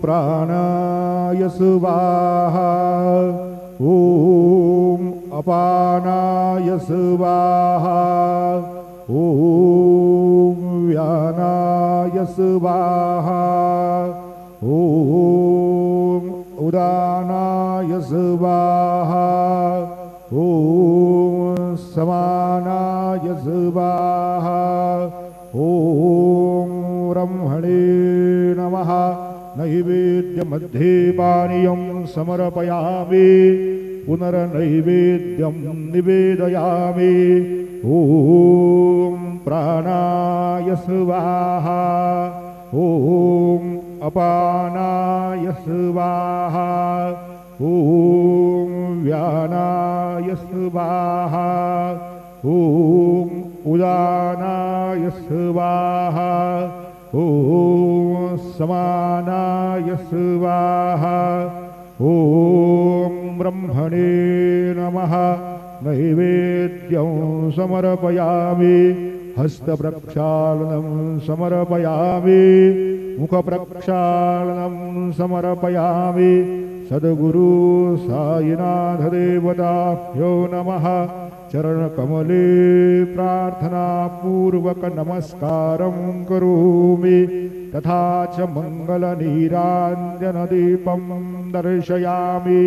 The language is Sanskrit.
प्राणाय स्वाहा ॐ अपानाय स्वाहा ॐ व्यानाय स्वाहा ॐ उदानाय स्वाहा ॐ समानाय स्वाहा ॐ ब्रह्मणे नमः। नैवेद्यमध्ये पानीयं समर्पयामि पुनर्नैवेद्यं निवेदयामि। ॐ प्राणाय स्वाहा ॐ अपानाय स्वाहा ॐ व्यानाय स्वाहा ॐ उदानाय स्वाहा ॐ समानाय स्वाहा ॐ ब्रह्मणे नमः। नैवेद्यं समर्पयामि हस्तप्रक्षालनं समर्पयामि मुखप्रक्षालनं समर्पयामि। सद्गुरु साईनाथ देवताभ्यो नमः। चरणकमले प्रार्थनापूर्वक नमस्कारं करोमि। तथा च मङ्गलनीराञ्जनदीपं दर्शयामि।